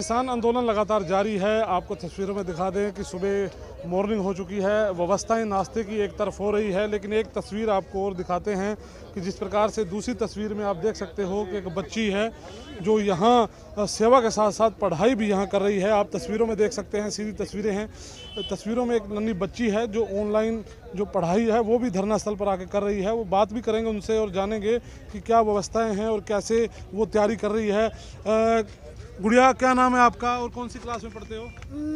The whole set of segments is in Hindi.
किसान आंदोलन लगातार जारी है। आपको तस्वीरों में दिखा दें कि सुबह मॉर्निंग हो चुकी है, व्यवस्थाएं नाश्ते की एक तरफ हो रही है, लेकिन एक तस्वीर आपको और दिखाते हैं कि जिस प्रकार से दूसरी तस्वीर में आप देख सकते हो कि एक बच्ची है जो यहाँ सेवा के साथ साथ पढ़ाई भी यहाँ कर रही है। आप तस्वीरों में देख सकते हैं, सीधी तस्वीरें हैं। तस्वीरों में एक नन्ही बच्ची है जो ऑनलाइन जो पढ़ाई है वो भी धरना स्थल पर आके कर रही है। वो बात भी करेंगे उनसे और जानेंगे कि क्या व्यवस्थाएँ हैं और कैसे वो तैयारी कर रही है। गुड़िया, क्या नाम है आपका और कौन सी क्लास में पढ़ते हो?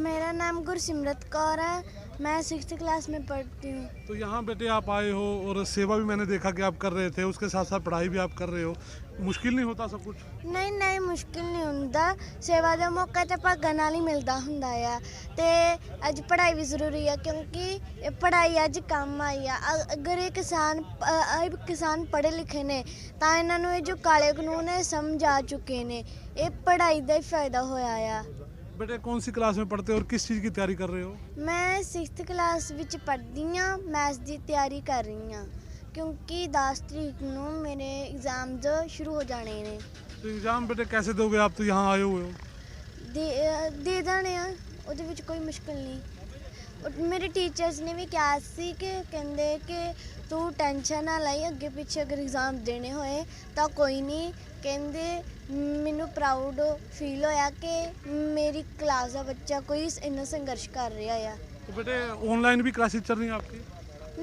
मेरा नाम गुरसिमरत कौर है, मैं 6th क्लास में पढ़ती हूँ। तो यहाँ बेटे आप आए हो और सेवा भी मैंने देखा कि आप कर रहे थे, उसके साथ साथ पढ़ाई भी आप कर रहे हो। मुश्किल नहीं होता सब कुछ? नहीं नहीं, मुश्किल नहीं ਹੁੰਦਾ। सेवा ਦਾ ਮੌਕਾ ਤੇ ਭਾਗਾਂ ਨਾਲ ਹੀ ਮਿਲਦਾ ਹੁੰਦਾ ਆ ਤੇ ਅੱਜ ਪੜ੍ਹਾਈ ਵੀ ਜ਼ਰੂਰੀ ਆ ਕਿਉਂਕਿ ਇਹ ਪੜ੍ਹਾਈ ਅੱਜ ਕੰਮ ਆਈ ਆ। ਅਗਰ ਇਹ ਕਿਸਾਨ ਪੜ੍ਹੇ ਲਿਖੇ ਨੇ ਤਾਂ ਇਹਨਾਂ ਨੂੰ ਇਹ ਜੋ ਕਾਲੇ ਕਾਨੂੰਨ ਹੈ ਸਮਝ ਆ ਚੁੱਕੇ ਨੇ। ਇਹ ਪੜ੍ਹਾਈ ਦਾ ਹੀ ਫਾਇਦਾ ਹੋਇਆ ਆ। बेटे कौन सी क्लास में पढ़ते हो और किस चीज़ की तैयारी कर रहे हो? मैं 6th क्लास ਵਿੱਚ ਪੜ੍ਹਦੀ ਹਾਂ, ਮੈਥਸ ਦੀ ਤਿਆਰੀ ਕਰ ਰਹੀ ਹਾਂ क्योंकि 10 तरीक ਨੂੰ मेरे एग्जाम्स शुरू हो जाने ने। तो एग्जाम बेटे कैसे दोगे? आप तो यहाँ आए हुए हो। ਦੇ ਦਾਣੇ ਆ, ਉਹਦੇ ਵਿੱਚ ਕੋਈ ਮੁਸ਼ਕਿਲ ਨਹੀਂ। ਮੇਰੇ ਟੀਚਰਸ ਨੇ ਵੀ ਕਿਹਾ ਸੀ ਕਿ ਕਹਿੰਦੇ ਕਿ ਤੂੰ ਟੈਨਸ਼ਨ ਨਾ ਲਈ, ਅੱਗੇ ਪਿੱਛੇ ਅਗਰ ਐਗਜ਼ਾਮ ਦੇਣੇ ਹੋਏ ਤਾਂ ਕੋਈ ਨਹੀਂ। ਕਹਿੰਦੇ ਮੈਨੂੰ ਪ੍ਰਾਊਡ ਫੀਲ ਹੋਇਆ ਕਿ ਮੇਰੀ ਕਲਾਸ ਦਾ ਬੱਚਾ ਕੋਈ ਇੰਨਾ ਸੰਘਰਸ਼ ਕਰ ਰਿਹਾ ਆ। तो बेटे ऑनलाइन भी क्लासेस चल रही हैं आपकी?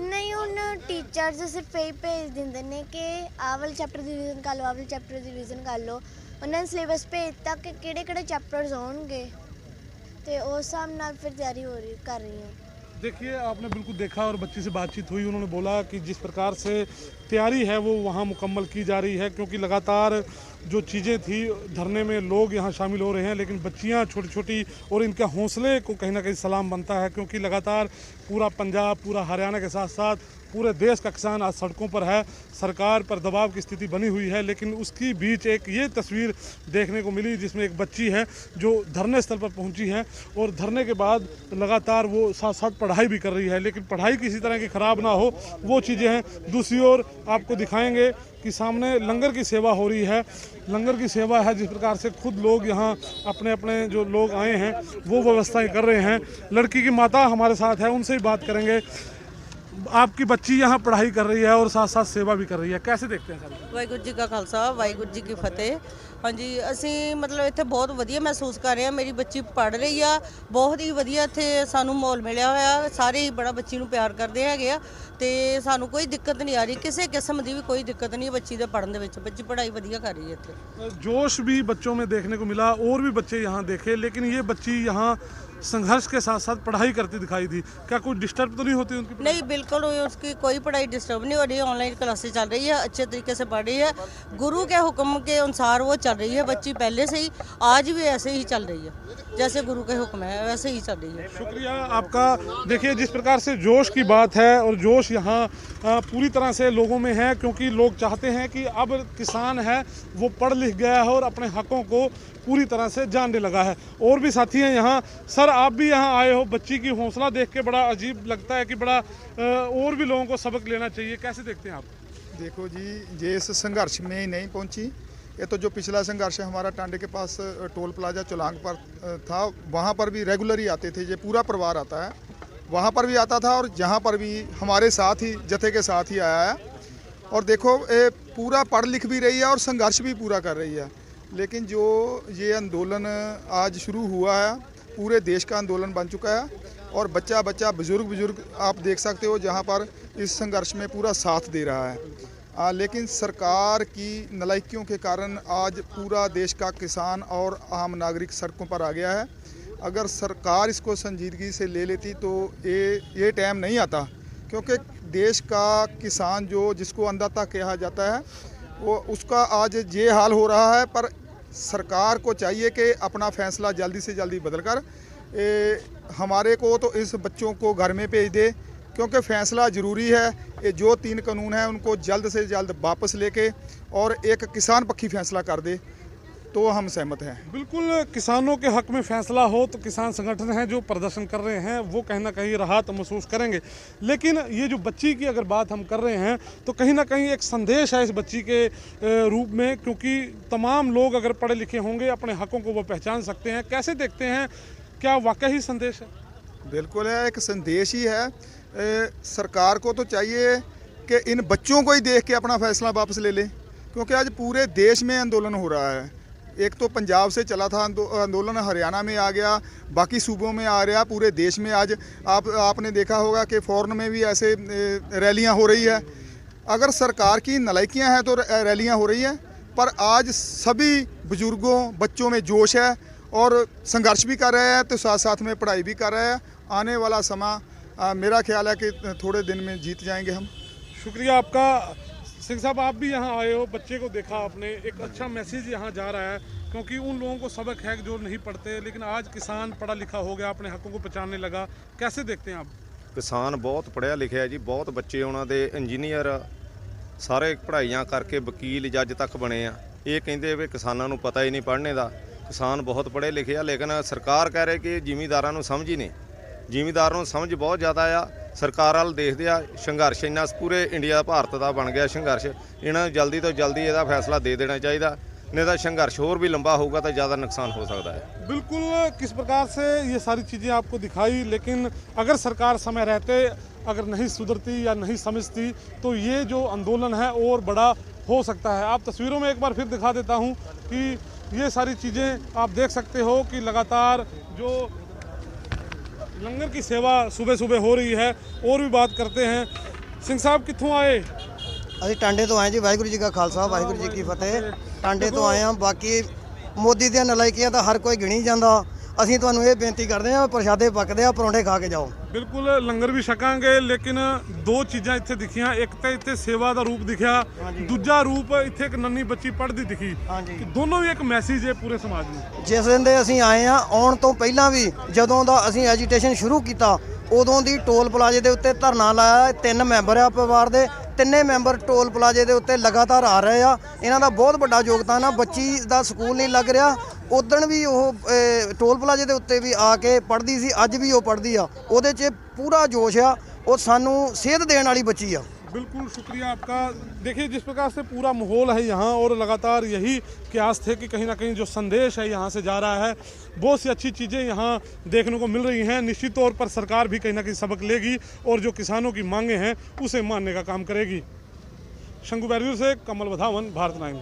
ਨਹੀਂ, ਹੁਣ ਟੀਚਰਸ ਸਿਰਫ ਇਹ ਭੇਜ ਦਿੰਦੇ ਨੇ ਕਿ ਆਹ ਵਾਲੇ ਚੈਪਟਰ ਦੀ ਰਿਵੀਜ਼ਨ ਕਰ ਲਓ, ਆਹ ਵਾਲੇ ਚੈਪਟਰ ਦੀ ਰਿਵੀਜ਼ਨ ਕਰ ਲਓ। ਉਹਨਾਂ ਨੇ ਸਿਲੇਬਸ ਭੇਜਤਾ ਕਿ ਕਿਹੜੇ ਕਿਹੜੇ ਚੈਪਟਰਸ ਹੋਣਗੇ ਤੇ ਉਸ ਹਿਸਾਬ ਨਾਲ ਫਿਰ ਤਿਆਰੀ ਕਰ ਰਹੀ ਹਾਂ। देखिए, आपने बिल्कुल देखा और बच्ची से बातचीत हुई, उन्होंने बोला कि जिस प्रकार से तैयारी है वो वहाँ मुकम्मल की जा रही है, क्योंकि लगातार जो चीज़ें थी धरने में लोग यहाँ शामिल हो रहे हैं, लेकिन बच्चियाँ छोटी छोटी और इनके हौसले को कहीं ना कहीं सलाम बनता है, क्योंकि लगातार पूरा पंजाब, पूरा हरियाणा के साथ साथ पूरे देश का किसान आज सड़कों पर है। सरकार पर दबाव की स्थिति बनी हुई है, लेकिन उसकी बीच एक ये तस्वीर देखने को मिली जिसमें एक बच्ची है जो धरने स्थल पर पहुंची है और धरने के बाद लगातार वो साथ साथ पढ़ाई भी कर रही है, लेकिन पढ़ाई किसी तरह की ख़राब ना हो वो चीज़ें हैं। दूसरी ओर आपको दिखाएंगे कि सामने लंगर की सेवा हो रही है। लंगर की सेवा है जिस प्रकार से खुद लोग यहाँ अपने अपने जो लोग आए हैं वो व्यवस्थाएं कर रहे हैं। लड़की की माता हमारे साथ है, उनसे भी बात करेंगे। आपकी बच्ची यहाँ पढ़ाई कर रही है और साथ साथ सेवा भी कर रही है, कैसे देखते हैं सर? ਵਾਹਿਗੁਰੂ ਜੀ ਕਾ ਖਾਲਸਾ, ਵਾਹਿਗੁਰੂ ਜੀ ਕੀ ਫਤਿਹ। ਹਾਂਜੀ, ਅਸੀਂ ਮਤਲਬ ਇੱਥੇ ਬਹੁਤ ਵਧੀਆ ਮਹਿਸੂਸ ਕਰ ਰਹੇ ਹਾਂ। ਮੇਰੀ ਬੱਚੀ ਪੜ੍ਹ ਰਹੀ ਆ, ਬਹੁਤ ਹੀ ਵਧੀਆ ਇੱਥੇ ਸਾਨੂੰ ਮਾਹੌਲ ਮਿਲਿਆ ਹੋਇਆ। ਸਾਰੇ ਹੀ ਬੜਾ ਬੱਚੀ ਨੂੰ ਪਿਆਰ ਕਰਦੇ ਹੈਗੇ ਆ ਤੇ ਸਾਨੂੰ ਕੋਈ ਦਿੱਕਤ ਨਹੀਂ ਆ ਰਹੀ, ਕਿਸੇ ਕਿਸਮ ਦੀ ਵੀ ਕੋਈ ਦਿੱਕਤ नहीं है ਬੱਚੀ ਦੇ ਪੜ੍ਹਨ ਦੇ ਵਿੱਚ। ਬੱਚੀ पढ़ाई ਵਧੀਆ कर रही है ਇੱਥੇ। जोश भी बच्चों में देखने को मिला और भी बच्चे यहाँ देखे, लेकिन ये बच्ची यहाँ संघर्ष के साथ साथ पढ़ाई करती दिखाई दी। क्या कुछ डिस्टर्ब तो नहीं होती उनकी? नहीं, बिल्कुल उसकी कोई पढ़ाई डिस्टर्ब नहीं हो रही है। ऑनलाइन क्लासेस चल रही है, अच्छे तरीके से पढ़ रही है। गुरु के हुक्म के अनुसार वो चल रही है। बच्ची पहले से ही आज भी ऐसे ही चल रही है, जैसे गुरु के हुक्म है वैसे ही चल रही है। शुक्रिया आपका। देखिए, जिस प्रकार से जोश की बात है और जोश यहाँ पूरी तरह से लोगों में है, क्योंकि लोग चाहते हैं कि अब किसान है वो पढ़ लिख गया है और अपने हकों को पूरी तरह से जानने लगा है। और भी साथी हैं यहाँ। सर, आप भी यहाँ आए हो, बच्ची की हौसला देख के बड़ा अजीब लगता है कि बड़ा और भी लोगों को सबक लेना चाहिए, कैसे देखते हैं आप? देखो जी, ये इस संघर्ष में ही नहीं पहुंची। ये तो जो पिछला संघर्ष है हमारा टांडे के पास टोल प्लाजा चोलांग पर था, वहाँ पर भी रेगुलर ही आते थे। ये पूरा परिवार आता है, वहाँ पर भी आता था और यहाँ पर भी हमारे साथ ही जत्थे के साथ ही आया है। और देखो, ये पूरा पढ़ लिख भी रही है और संघर्ष भी पूरा कर रही है। लेकिन जो ये आंदोलन आज शुरू हुआ है पूरे देश का आंदोलन बन चुका है और बच्चा बच्चा बुजुर्ग आप देख सकते हो जहाँ पर इस संघर्ष में पूरा साथ दे रहा है। लेकिन सरकार की नालायकियों के कारण आज पूरा देश का किसान और आम नागरिक सड़कों पर आ गया है। अगर सरकार इसको संजीदगी से ले लेती तो ये टाइम नहीं आता, क्योंकि देश का किसान जो जिसको अन्नदाता कहा जाता है वो उसका आज ये हाल हो रहा है। पर सरकार को चाहिए कि अपना फैसला जल्दी से जल्दी बदल कर हमारे को तो इस बच्चों को घर में भेज दे, क्योंकि फ़ैसला ज़रूरी है। ये जो 3 कानून हैं उनको जल्द से जल्द वापस लेके और एक किसान पक्षी फ़ैसला कर दे। तो हम सहमत हैं। बिल्कुल, किसानों के हक में फैसला हो तो किसान संगठन हैं जो प्रदर्शन कर रहे हैं वो कहीं ना कहीं राहत महसूस करेंगे। लेकिन ये जो बच्ची की अगर बात हम कर रहे हैं तो कहीं ना कहीं एक संदेश है इस बच्ची के रूप में, क्योंकि तमाम लोग अगर पढ़े लिखे होंगे अपने हकों को वो पहचान सकते हैं। कैसे देखते हैं, क्या वाकई ही संदेश है? बिल्कुल है, एक संदेश ही है। सरकार को तो चाहिए कि इन बच्चों को ही देख के अपना फैसला वापस ले ले, क्योंकि आज पूरे देश में आंदोलन हो रहा है। एक तो पंजाब से चला था आंदोलन, हरियाणा में आ गया, बाकी सूबों में आ रहा, पूरे देश में आज आपने देखा होगा कि फॉरेन में भी ऐसे रैलियां हो रही है। अगर सरकार की नालायकियां हैं तो रैलियां हो रही हैं, पर आज सभी बुजुर्गों बच्चों में जोश है और संघर्ष भी कर रहे हैं, तो साथ साथ में पढ़ाई भी कर रहे हैं। आने वाला समा मेरा ख्याल है कि थोड़े दिन में जीत जाएंगे हम। शुक्रिया आपका। सिंह साहब, आप भी यहाँ आए हो, बच्चे को देखा आपने, एक अच्छा मैसेज यहाँ जा रहा है, क्योंकि उन लोगों को सबक है जो नहीं पढ़ते, लेकिन आज किसान पढ़ा लिखा हो गया, अपने हकों को पहचानने लगा। कैसे देखते हैं आप? किसान बहुत पढ़िਆ लिਖਿਆ ਜੀ, ਬਹੁਤ ਬੱਚੇ ਉਹਨਾਂ ਦੇ ਇੰਜੀਨੀਅਰ ਸਾਰੇ ਪੜ੍ਹਾਈਆਂ ਕਰਕੇ ਵਕੀਲ ਜੱਜ ਤੱਕ ਬਣੇ ਆ। ਇਹ ਕਹਿੰਦੇ ਵੀ ਕਿਸਾਨਾਂ ਨੂੰ ਪਤਾ ਹੀ ਨਹੀਂ ਪੜ੍ਹਨੇ ਦਾ। ਕਿਸਾਨ ਬਹੁਤ ਪੜ੍ਹੇ ਲਿਖੇ ਆ, ਲੇਕਿਨ ਸਰਕਾਰ ਕਹਿ ਰਹੀ ਕਿ ਜ਼ਿਮੀਂਦਾਰਾਂ ਨੂੰ ਸਮਝ ਹੀ ਨਹੀਂ। ਜ਼ਿਮੀਂਦਾਰ ਨੂੰ ਸਮਝ ਬਹੁਤ ਜ਼ਿਆਦਾ ਆ। ਸਰਕਾਰ ਵੱਲ ਦੇਖਦੇ ਆ, ਸੰਘਰਸ਼ ਇੰਨਾ ਪੂਰੇ ਇੰਡੀਆ ਭਾਰਤ ਦਾ ਬਣ ਗਿਆ ਸੰਘਰਸ਼। ਇਹਨਾਂ ਨੂੰ ਜਲਦੀ ਤੋਂ ਜਲਦੀ ਇਹਦਾ ਫੈਸਲਾ ਦੇ देना चाहिए, नहीं तो संघर्ष और भी लंबा होगा तो ज़्यादा नुकसान हो सकता है। बिल्कुल, किस प्रकार से ये सारी चीज़ें आपको दिखाई, लेकिन अगर सरकार समय रहते अगर नहीं सुधरती या नहीं समझती तो ये जो आंदोलन है और बड़ा हो सकता है। आप तस्वीरों में एक बार फिर दिखा देता हूँ कि ये सारी चीज़ें आप देख सकते हो कि लगातार जो लंगर की सेवा सुबह सुबह हो रही है। और भी बात करते हैं। सिंह साहब कित्थों आए? ਅਸੀਂ ਟਾਂਡੇ ਤੋਂ ਆਏ ਜੀ। ਵਾਹਿਗੁਰੂ ਜੀ ਕਾ ਖਾਲਸਾ ਵਾਹਿਗੁਰੂ ਜੀ ਕੀ ਫਤਿਹ। ਟਾਂਡੇ ਤੋਂ ਆਏ ਹਾਂ। ਬਾਕੀ ਮੋਦੀ ਦੀਆਂ ਨਲਾਇਕੀਆਂ ਤਾਂ ਹਰ ਕੋਈ ਗਿਣੀ ਜਾਂਦਾ। ਅਸੀਂ ਤੁਹਾਨੂੰ ਇਹ ਬੇਨਤੀ ਕਰਦੇ ਹਾਂ, ਪ੍ਰਸ਼ਾਦੇ ਪੱਕਦੇ ਆ, ਪਰੌਂਠੇ ਖਾ ਕੇ ਜਾਓ। ਬਿਲਕੁਲ, ਲੰਗਰ ਵੀ ਛਕਾਂਗੇ, ਲੇਕਿਨ ਦੋ ਚੀਜ਼ਾਂ ਇੱਥੇ ਦਿਖੀਆਂ। ਇੱਕ ਤਾਂ ਇੱਥੇ ਸੇਵਾ ਦਾ ਰੂਪ ਦਿਖਿਆ, ਦੂਜਾ ਰੂਪ ਇੱਥੇ ਇੱਕ ਨੰਨੀ ਬੱਚੀ ਪੜ੍ਹਦੀ ਦਿਖੀ। ਕਿ ਦੋਨੋਂ ਵੀ ਇੱਕ ਮੈਸੇਜ ਹੈ ਪੂਰੇ ਸਮਾਜ ਨੂੰ। ਜਿਸ ਦਿਨ ਦੇ ਅਸੀਂ ਆਏ ਹਾਂ, ਆਉਣ ਤੋਂ ਪਹਿਲਾਂ ਵੀ ਜਦੋਂ ਦਾ ਅਸੀਂ ਐਜੀਟੇਸ਼ਨ ਸ਼ੁਰੂ ਕੀਤਾ, ਉਦੋਂ ਦੀ ਟੋਲ ਪਲਾਜ਼ੇ ਦੇ ਉੱਤੇ ਧਰਨਾ ਲਾਇਆ। 3 ਮੈਂਬਰ ਆ ਪਰਿਵਾਰ ਦੇ, ਤਿੰਨੇ ਮੈਂਬਰ ਟੋਲ ਪਲਾਜ਼ੇ ਦੇ ਉੱਤੇ ਲਗਾਤਾਰ ਆ ਰਹੇ ਆ। ਇਹਨਾਂ ਦਾ ਬਹੁਤ ਵੱਡਾ ਯੋਗਦਾਨ ਆ। ਬੱਚੀ ਦਾ ਸਕੂਲ ਨਹੀਂ ਲੱਗ ਰਿਹਾ, ਉਦਣ ਵੀ ਉਹ ਟੋਲ ਪਲਾਜ਼ੇ ਦੇ ਉੱਤੇ ਵੀ ਆ ਕੇ ਪੜ੍ਹਦੀ ਸੀ, ਅੱਜ ਵੀ ਉਹ ਪੜ੍ਹਦੀ ਆ। ਉਹਦੇ 'ਚ ਪੂਰਾ ਜੋਸ਼ ਆ। ਉਹ ਸਾਨੂੰ ਸੇਧ ਦੇਣ वाली बच्ची आ। बिल्कुल शुक्रिया आपका। देखिए जिस प्रकार से पूरा माहौल है यहाँ, और लगातार यही क्यास थे कि कहीं ना कहीं जो संदेश है यहाँ से जा रहा है। बहुत सी अच्छी चीज़ें यहाँ देखने को मिल रही हैं। निश्चित तौर पर सरकार भी कहीं ना कहीं सबक लेगी और जो किसानों की मांगे हैं उसे मानने का काम करेगी। शंकु बैरियर से कमल वधावन, भारत 9।